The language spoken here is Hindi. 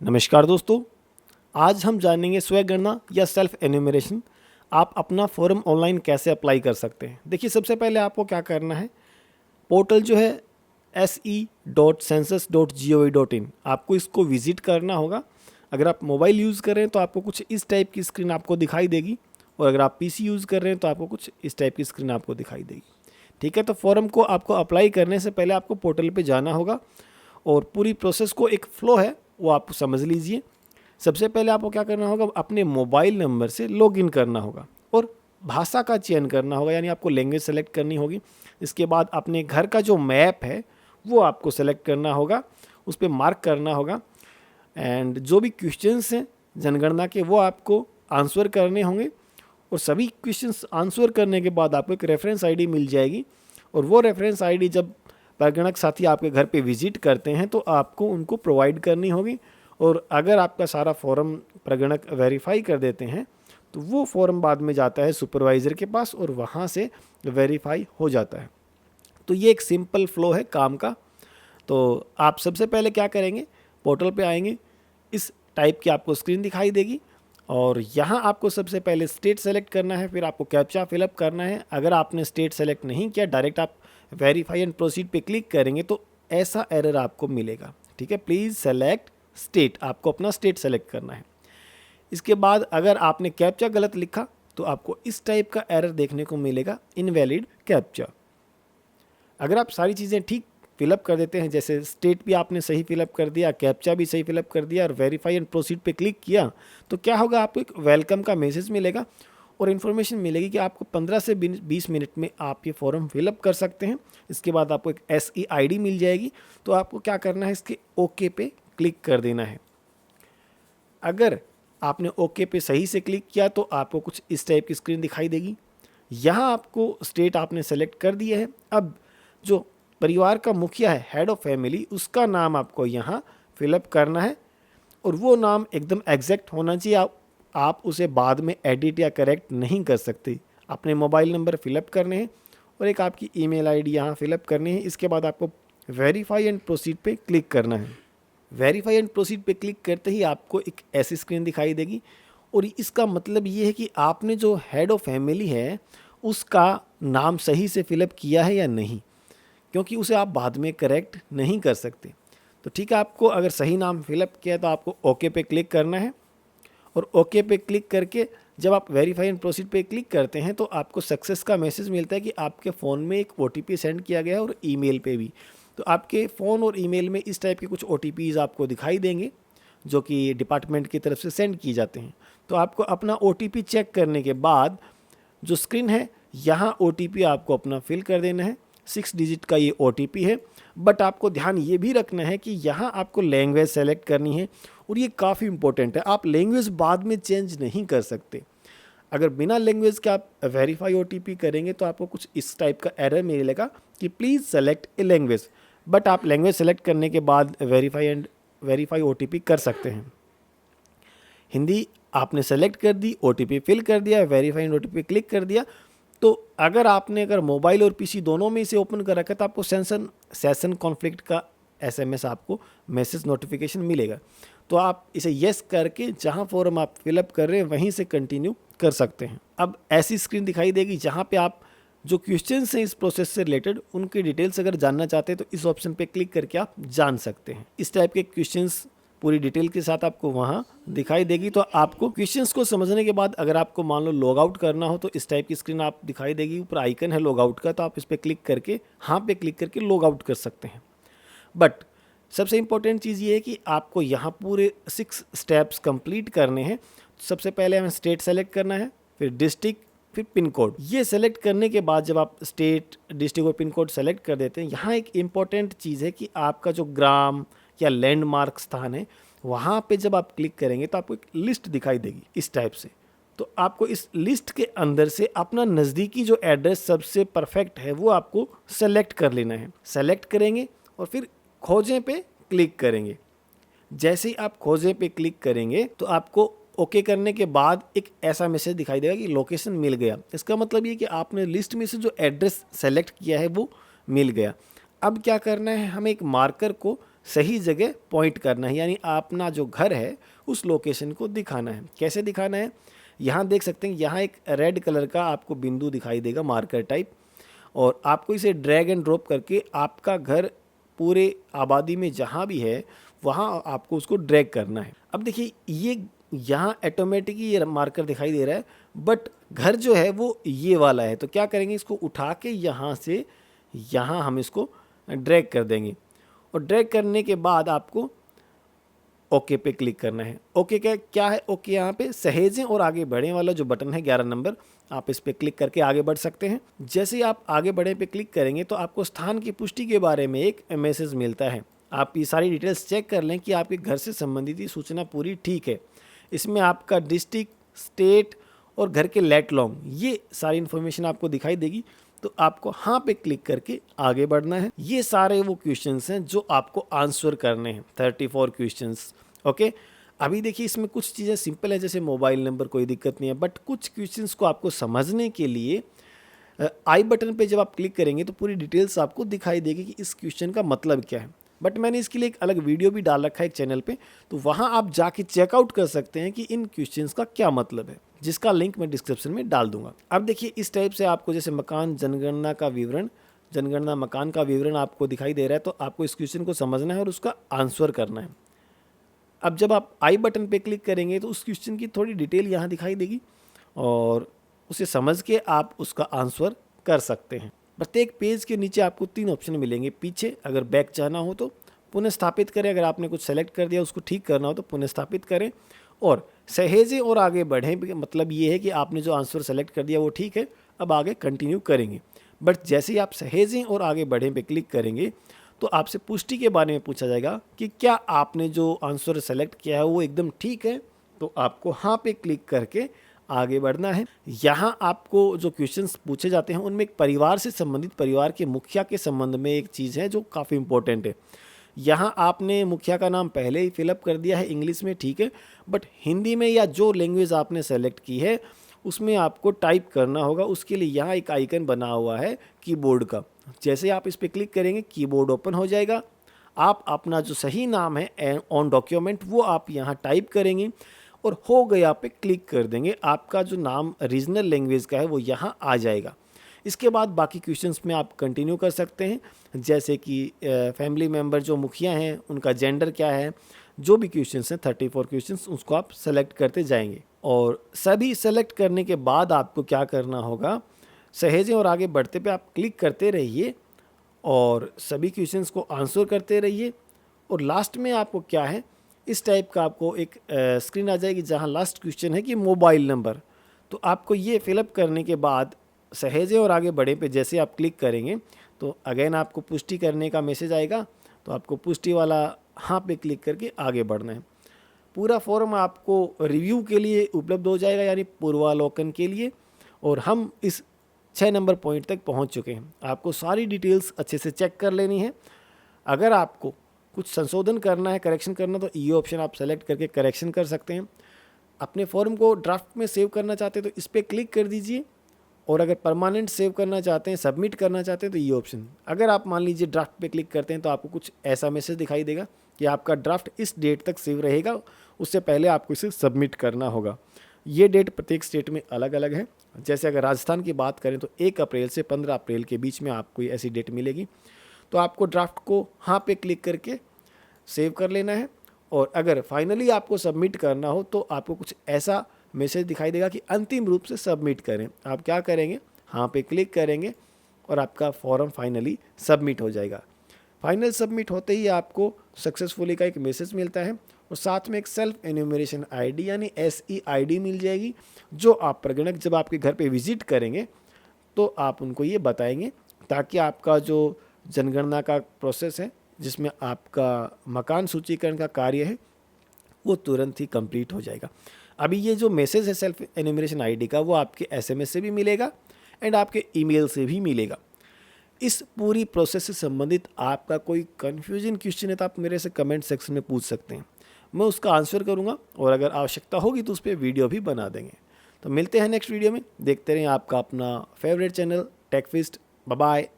नमस्कार दोस्तों, आज हम जानेंगे स्वगणना या सेल्फ एन्यूमरेशन। आप अपना फॉर्म ऑनलाइन कैसे अप्लाई कर सकते हैं। देखिए, सबसे पहले आपको क्या करना है, पोर्टल जो है se.census.gov.in, आपको इसको विजिट करना होगा। अगर आप मोबाइल यूज़ कर रहे हैं तो आपको कुछ इस टाइप की स्क्रीन आपको दिखाई देगी, और अगर आप पीसी यूज़ कर रहे हैं तो आपको कुछ इस टाइप की स्क्रीन आपको दिखाई देगी। ठीक है, तो फॉर्म को आपको अप्लाई करने से पहले आपको पोर्टल पे जाना होगा, और पूरी प्रोसेस को एक फ़्लो है वो आप समझ लीजिए। सबसे पहले आपको क्या करना होगा, अपने मोबाइल नंबर से लॉगिन करना होगा और भाषा का चयन करना होगा, यानी आपको लैंग्वेज सेलेक्ट करनी होगी। इसके बाद अपने घर का जो मैप है वो आपको सेलेक्ट करना होगा, उस पर मार्क करना होगा, एंड जो भी क्वेश्चंस हैं जनगणना के वो आपको आंसर करने होंगे। और सभी क्वेश्चंस आंसर करने के बाद आपको एक रेफरेंस आईडी मिल जाएगी, और वो रेफरेंस आईडी जब प्रगणक साथी आपके घर पे विजिट करते हैं तो आपको उनको प्रोवाइड करनी होगी। और अगर आपका सारा फॉर्म प्रगणक वेरीफाई कर देते हैं तो वो फॉर्म बाद में जाता है सुपरवाइज़र के पास, और वहाँ से वेरीफाई हो जाता है। तो ये एक सिंपल फ्लो है काम का। तो आप सबसे पहले क्या करेंगे, पोर्टल पे आएंगे, इस टाइप की आपको स्क्रीन दिखाई देगी, और यहाँ आपको सबसे पहले स्टेट सेलेक्ट करना है, फिर आपको कैप्चा फिलअप करना है। अगर आपने स्टेट सेलेक्ट नहीं किया, डायरेक्ट आप वेरीफाई एंड प्रोसीड पे क्लिक करेंगे तो ऐसा एरर आपको मिलेगा। ठीक है, प्लीज़ सेलेक्ट स्टेट, आपको अपना स्टेट सेलेक्ट करना है। इसके बाद अगर आपने कैप्चा गलत लिखा तो आपको इस टाइप का एरर देखने को मिलेगा, इनवैलिड कैप्चा। अगर आप सारी चीज़ें ठीक फिलअप कर देते हैं, जैसे स्टेट भी आपने सही फिलअप कर दिया, कैप्चा भी सही फिलअप कर दिया, और वेरीफाई एंड प्रोसीड पे क्लिक किया, तो क्या होगा, आपको एक वेलकम का मैसेज मिलेगा और इन्फॉर्मेशन मिलेगी कि आपको 15 से 20 मिनट में आप ये फॉर्म फिलअप कर सकते हैं। इसके बाद आपको एक SEID मिल जाएगी, तो आपको क्या करना है, इसके ओके पे क्लिक कर देना है। अगर आपने ओके पे सही से क्लिक किया तो आपको कुछ इस टाइप की स्क्रीन दिखाई देगी। यहाँ आपको स्टेट आपने सेलेक्ट कर दिया है। अब जो परिवार का मुखिया है, हेड ऑफ फैमिली, उसका नाम आपको यहाँ फिलअप करना है, और वो नाम एकदम एग्जैक्ट होना चाहिए। आप उसे बाद में एडिट या करेक्ट नहीं कर सकते। अपने मोबाइल नंबर फिलअप करने हैं और एक आपकी ईमेल आईडी यहाँ फिलअप करनी है। इसके बाद आपको वेरीफाई एंड प्रोसीड पे क्लिक करना है। वेरीफाई एंड प्रोसीड पे क्लिक करते ही आपको एक ऐसी स्क्रीन दिखाई देगी, और इसका मतलब ये है कि आपने जो हेड ऑफ फैमिली है उसका नाम सही से फिलअप किया है या नहीं, क्योंकि उसे आप बाद में करेक्ट नहीं कर सकते। तो ठीक है, आपको अगर सही नाम फिलअप किया है तो आपको ओके पे क्लिक करना है, और ओके पे क्लिक करके जब आप वेरीफाई एंड प्रोसीड पे क्लिक करते हैं तो आपको सक्सेस का मैसेज मिलता है कि आपके फ़ोन में एक OTP सेंड किया गया है, और ईमेल पे भी। तो आपके फ़ोन और ईमेल में इस टाइप के कुछ OTPs आपको दिखाई देंगे, जो कि डिपार्टमेंट की तरफ से सेंड किए जाते हैं। तो आपको अपना OTP चेक करने के बाद जो स्क्रीन है, यहाँ OTP आपको अपना फिल कर देना है। 6 डिजिट का ये OTP है, बट आपको ध्यान ये भी रखना है कि यहाँ आपको लैंग्वेज सेलेक्ट करनी है, और ये काफ़ी इंपॉर्टेंट है। आप लैंग्वेज बाद में चेंज नहीं कर सकते। अगर बिना लैंग्वेज के आप वेरीफाई OTP करेंगे तो आपको कुछ इस टाइप का एरर मिलेगा कि please select a language, but आप लैंग्वेज सेलेक्ट करने के बाद वेरीफाई OTP कर सकते हैं। हिंदी आपने सेलेक्ट कर दी, OTP फिल कर दिया, वेरीफाई OTP क्लिक कर दिया। तो अगर मोबाइल और पीसी दोनों में इसे ओपन कर रखा है तो आपको सेशन कॉन्फ्लिक्ट का SMS आपको मैसेज नोटिफिकेशन मिलेगा। तो आप इसे यस करके जहां फॉर्म आप फिलअप कर रहे हैं वहीं से कंटिन्यू कर सकते हैं। अब ऐसी स्क्रीन दिखाई देगी जहां पे आप जो क्वेश्चंस हैं इस प्रोसेस से रिलेटेड उनकी डिटेल्स अगर जानना चाहते हैं तो इस ऑप्शन पे क्लिक करके आप जान सकते हैं। इस टाइप के क्वेश्चंस पूरी डिटेल के साथ आपको वहाँ दिखाई देगी। तो आपको क्वेश्चंस को समझने के बाद अगर आपको मान लो लॉग आउट करना हो तो इस टाइप की स्क्रीन आप दिखाई देगी, ऊपर आइकन है लॉग आउट का, तो आप इस पर क्लिक करके हाँ पे क्लिक करके लॉग आउट कर सकते हैं। बट सबसे इंपॉर्टेंट चीज़ ये है कि आपको यहाँ पूरे 6 स्टेप्स कंप्लीट करने हैं। सबसे पहले हमें स्टेट सेलेक्ट करना है, फिर डिस्ट्रिक्ट, फिर पिन कोड। ये सेलेक्ट करने के बाद जब आप स्टेट, डिस्ट्रिक्ट और पिन कोड सेलेक्ट कर देते हैं, यहाँ एक इम्पॉर्टेंट चीज़ है कि आपका जो ग्राम या लैंडमार्क स्थान है वहाँ पे जब आप क्लिक करेंगे तो आपको एक लिस्ट दिखाई देगी इस टाइप से। तो आपको इस लिस्ट के अंदर से अपना नज़दीकी जो एड्रेस सबसे परफेक्ट है वो आपको सेलेक्ट कर लेना है। सेलेक्ट करेंगे और फिर खोजें पे क्लिक करेंगे। जैसे ही आप खोजें पे क्लिक करेंगे तो आपको ओके करने के बाद एक ऐसा मैसेज दिखाई देगा कि लोकेशन मिल गया। इसका मतलब ये कि आपने लिस्ट में से जो एड्रेस सेलेक्ट किया है वो मिल गया। अब क्या करना है, हमें एक मार्कर को सही जगह पॉइंट करना है, यानी अपना जो घर है उस लोकेशन को दिखाना है। कैसे दिखाना है, यहाँ देख सकते हैं, यहाँ एक रेड कलर का आपको बिंदु दिखाई देगा मार्कर टाइप, और आपको इसे ड्रैग एंड ड्रॉप करके आपका घर पूरे आबादी में जहाँ भी है वहाँ आपको उसको ड्रैग करना है। अब देखिए ये यहाँ ऑटोमेटिक ये मार्कर दिखाई दे रहा है, बट घर जो है वो ये वाला है, तो क्या करेंगे, इसको उठा के यहाँ से यहाँ हम इसको ड्रैग कर देंगे, और ड्रैग करने के बाद आपको ओके पे क्लिक करना है। ओके क्या है, ओके यहाँ पे सहेजें और आगे बढ़ें वाला जो बटन है 11 नंबर, आप इस पे क्लिक करके आगे बढ़ सकते हैं। जैसे ही आप आगे बढ़े पे क्लिक करेंगे तो आपको स्थान की पुष्टि के बारे में एक मैसेज मिलता है। आप ये सारी डिटेल्स चेक कर लें कि आपके घर से संबंधित ये सूचना पूरी ठीक है। इसमें आपका डिस्ट्रिक्ट, स्टेट और घर के लेट लॉन्ग, ये सारी इन्फॉर्मेशन आपको दिखाई देगी। तो आपको हाँ पे क्लिक करके आगे बढ़ना है। ये सारे वो क्वेश्चंस हैं जो आपको आंसर करने हैं, 34 क्वेश्चंस। ओके, अभी देखिए इसमें कुछ चीज़ें सिंपल है, जैसे मोबाइल नंबर, कोई दिक्कत नहीं है, बट कुछ क्वेश्चंस को आपको समझने के लिए आई बटन पे जब आप क्लिक करेंगे तो पूरी डिटेल्स आपको दिखाई देगी कि इस क्वेश्चन का मतलब क्या है। बट मैंने इसके लिए एक अलग वीडियो भी डाल रखा है एक चैनल पे, तो वहाँ आप जाके चेकआउट कर सकते हैं कि इन क्वेश्चंस का क्या मतलब है, जिसका लिंक मैं डिस्क्रिप्शन में डाल दूंगा। अब देखिए इस टाइप से आपको जैसे मकान जनगणना का विवरण, जनगणना मकान का विवरण आपको दिखाई दे रहा है, तो आपको इस क्वेश्चन को समझना है और उसका आंसर करना है। अब जब आप आई बटन पे क्लिक करेंगे तो उस क्वेश्चन की थोड़ी डिटेल यहाँ दिखाई देगी और उसे समझ के आप उसका आंसर कर सकते हैं। प्रत्येक पेज के नीचे आपको 3 ऑप्शन मिलेंगे। पीछे अगर बैक जाना हो तो पुनः स्थापित करें, अगर आपने कुछ सेलेक्ट कर दिया उसको ठीक करना हो तो पुनः स्थापित करें, और सहेजें और आगे बढ़ें, मतलब ये है कि आपने जो आंसर सेलेक्ट कर दिया वो ठीक है, अब आगे कंटिन्यू करेंगे। बट जैसे ही आप सहेजें और आगे बढ़ें पे क्लिक करेंगे तो आपसे पुष्टि के बारे में पूछा जाएगा कि क्या आपने जो आंसर सेलेक्ट किया है वो एकदम ठीक है, तो आपको हाँ पे क्लिक करके आगे बढ़ना है। यहाँ आपको जो क्वेश्चंस पूछे जाते हैं उनमें एक परिवार से संबंधित, परिवार के मुखिया के संबंध में एक चीज़ है जो काफ़ी इंपॉर्टेंट है। यहाँ आपने मुखिया का नाम पहले ही फिलअप कर दिया है इंग्लिश में, ठीक है, बट हिंदी में या जो लैंग्वेज आपने सेलेक्ट की है उसमें आपको टाइप करना होगा। उसके लिए यहाँ एक आइकन बना हुआ है कीबोर्ड का, जैसे आप इस पर क्लिक करेंगे कीबोर्ड ओपन हो जाएगा। आप अपना जो सही नाम है ऑन डॉक्यूमेंट वो आप यहाँ टाइप करेंगे और हो गया पे क्लिक कर देंगे। आपका जो नाम रीजनल लैंग्वेज का है वो यहाँ आ जाएगा। इसके बाद बाकी क्वेश्चंस में आप कंटिन्यू कर सकते हैं, जैसे कि फैमिली मेम्बर जो मुखिया हैं उनका जेंडर क्या है, जो भी क्वेश्चंस हैं 34 क्वेश्चंस, उसको आप सेलेक्ट करते जाएंगे। और सभी सेलेक्ट करने के बाद आपको क्या करना होगा, सहेजें और आगे बढ़ते पे आप क्लिक करते रहिए और सभी क्वेश्चंस को आंसर करते रहिए। और लास्ट में आपको क्या है, इस टाइप का आपको एक स्क्रीन आ जाएगी जहां लास्ट क्वेश्चन है कि मोबाइल नंबर। तो आपको ये फिलअप करने के बाद सहेजें और आगे बढ़े पे जैसे आप क्लिक करेंगे तो अगेन आपको पुष्टि करने का मैसेज आएगा, तो आपको पुष्टि वाला हाँ पे क्लिक करके आगे बढ़ना है। पूरा फॉर्म आपको रिव्यू के लिए उपलब्ध हो जाएगा, यानी पूर्वावलोकन के लिए। और हम इस 6 नंबर पॉइंट तक पहुंच चुके हैं। आपको सारी डिटेल्स अच्छे से चेक कर लेनी है। अगर आपको कुछ संशोधन करना है, करेक्शन करना, तो ये ऑप्शन आप सेलेक्ट करके करेक्शन कर सकते हैं। अपने फॉर्म को ड्राफ्ट में सेव करना चाहते हैं तो इस पर क्लिक कर दीजिए, और अगर परमानेंट सेव करना चाहते हैं, सबमिट करना चाहते हैं, तो ये ऑप्शन। अगर आप मान लीजिए ड्राफ्ट पे क्लिक करते हैं तो आपको कुछ ऐसा मैसेज दिखाई देगा कि आपका ड्राफ्ट इस डेट तक सेव रहेगा, उससे पहले आपको इसे सबमिट करना होगा। ये डेट प्रत्येक स्टेट में अलग अलग है। जैसे अगर राजस्थान की बात करें तो 1 अप्रैल से 15 अप्रैल के बीच में आपको ऐसी डेट मिलेगी। तो आपको ड्राफ्ट को हाँ पे क्लिक करके सेव कर लेना है, और अगर फाइनली आपको सबमिट करना हो तो आपको कुछ ऐसा मैसेज दिखाई देगा कि अंतिम रूप से सबमिट करें। आप क्या करेंगे, हाँ पे क्लिक करेंगे और आपका फॉर्म फाइनली सबमिट हो जाएगा। फाइनल सबमिट होते ही आपको सक्सेसफुली का एक मैसेज मिलता है, और साथ में एक सेल्फ एन्यूमरेशन आईडी यानी SE ID मिल जाएगी, जो आप प्रगणक जब आपके घर पे विजिट करेंगे तो आप उनको ये बताएंगे, ताकि आपका जो जनगणना का प्रोसेस है जिसमें आपका मकान सूचीकरण का कार्य है वो तुरंत ही कंप्लीट हो जाएगा। अभी ये जो मैसेज है सेल्फ एन्यूमरेशन ID का, वो आपके SMS से भी मिलेगा एंड आपके ईमेल से भी मिलेगा। इस पूरी प्रोसेस से संबंधित आपका कोई कन्फ्यूजन क्वेश्चन है तो आप मेरे से कमेंट सेक्शन में पूछ सकते हैं, मैं उसका आंसर करूंगा, और अगर आवश्यकता होगी तो उस पर वीडियो भी बना देंगे। तो मिलते हैं नेक्स्ट वीडियो में। देखते रहें आपका अपना favourite channel Tech Feast. Bye bye.